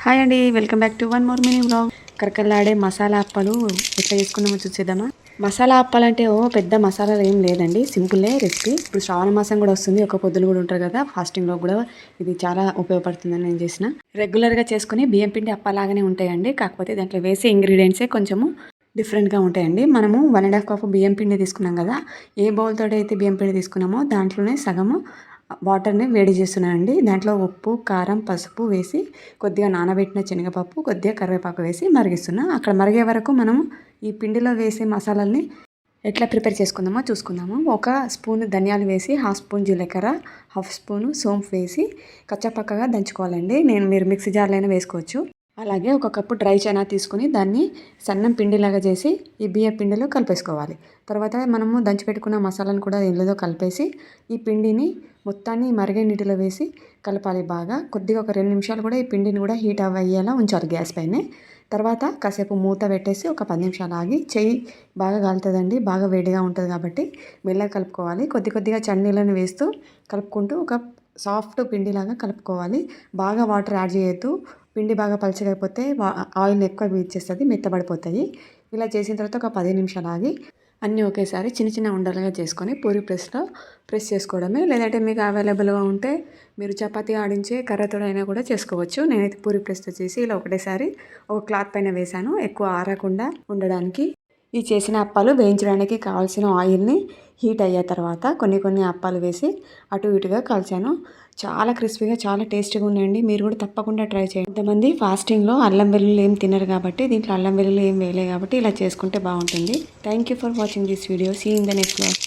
Hi అండి, welcome back to one more mini vlog. కరకల్లాడే మసాలా అప్పాలు ఎట్లా చేసుకున్నామో చూసేద్దామా. మసాలా అప్పాలంటే పెద్ద మసాలాలు ఏం లేదండి, సింపుల్లే రెసిపీ. ఇప్పుడు శ్రావణ మాసం కూడా వస్తుంది, ఒక పొద్దులు కూడా ఉంటారు కదా, ఫాస్టింగ్లో కూడా ఇది చాలా ఉపయోగపడుతుందని నేను చేసిన. రెగ్యులర్గా చేసుకుని బియ్యం పిండి అప్పలాగానే ఉంటాయండి, కాకపోతే దాంట్లో వేసే ఇంగ్రీడియంట్సే కొంచెము డిఫరెంట్గా ఉంటాయండి. మనము 1.5 కప్ బియ్యం పిండి తీసుకున్నాం కదా, ఏ బౌల్ తోటి అయితే బియ్యం పిండి తీసుకున్నామో దాంట్లోనే సగము వాటర్ని వేడి చేస్తున్నానండి. దాంట్లో ఉప్పు, కారం, పసుపు వేసి కొద్దిగా నానబెట్టిన శనగపప్పు, కొద్దిగా కరివేపాకు వేసి మరిగిస్తున్నా. అక్కడ మరిగే వరకు మనము ఈ పిండిలో వేసే మసాలాల్ని ఎట్లా ప్రిపేర్ చేసుకుందామో చూసుకుందాము. ఒక స్పూన్ ధనియాలు వేసి, హాఫ్ స్పూన్ జీలకర్ర, హాఫ్ స్పూను సోంపు వేసి కచ్చపక్కగా దంచుకోవాలండి. మీరు మిక్సీ జార్లో అయినా వేసుకోవచ్చు. అలాగే ఒక కప్పు డ్రై చనా తీసుకుని దాన్ని సన్నం పిండిలాగా చేసి ఈ బియ్య పిండిలో కలిపేసుకోవాలి. తర్వాత మనము దంచిపెట్టుకున్న మసాలాను కూడా ఇందులో కలిపేసి ఈ పిండిని మొత్తాన్ని మరిగే నీటిలో వేసి కలపాలి బాగా. కొద్దిగా ఒక 2 నిమిషాలు కూడా ఈ పిండిని కూడా హీట్ అయ్యేలా ఉంచాలి గ్యాస్ పైనే. తర్వాత కాసేపు మూత పెట్టేసి ఒక 10 నిమిషాలు ఆగి, చెయ్యి బాగా కాలుతుందండి, బాగా వేడిగా ఉంటుంది కాబట్టి మెల్లగా కలుపుకోవాలి. కొద్దిగా చన్నీళ్ళని వేస్తూ కలుపుకుంటూ ఒక సాఫ్ట్ పిండిలాగా కలుపుకోవాలి. బాగా వాటర్ యాడ్ చేయొద్దు, పిండి బాగా పలచగా అయిపోతే ఆయిల్ ఎక్కువ పీల్చేస్తుంది, మెత్తబడిపోతాయి. ఇలా చేసిన తర్వాత ఒక 10 నిమిషాలు ఆగి అన్నీ ఒకేసారి చిన్న చిన్న ఉండలుగా చేసుకొని పూరి ప్రెస్లో ప్రెస్ చేసుకోవడమే. లేదంటే మీకు అవైలబుల్గా ఉంటే మీరు చపాతీ ఆడించే కర్రతో అయినా కూడా చేసుకోవచ్చు. నేనైతే పూరి ప్రెస్తో చేసి ఇలా ఒకటేసారి ఒక క్లాత్ పైన వేశాను, ఎక్కువ ఆరకుండా ఉండడానికి. ఈ చేసిన అప్పాలు వేయించడానికి కావాల్సిన ఆయిల్ని హీట్ అయ్యే తర్వాత కొన్ని అప్పాలు వేసి అటు ఇటుగా కాల్చాను. చాలా క్రిస్పీగా, చాలా టేస్టీగా ఉన్నాయండి. మీరు కూడా తప్పకుండా ట్రై చేయండి. కొంతమంది ఫాస్టింగ్లో అల్లం వెల్లుల్లి ఏం తినరు కాబట్టి, దీంట్లో అల్లం వెల్లుల్లి ఏం వేయలేదు కాబట్టి ఇలా చేసుకుంటే బాగుంటుంది. Thank you for watching this video. See in the next vlog.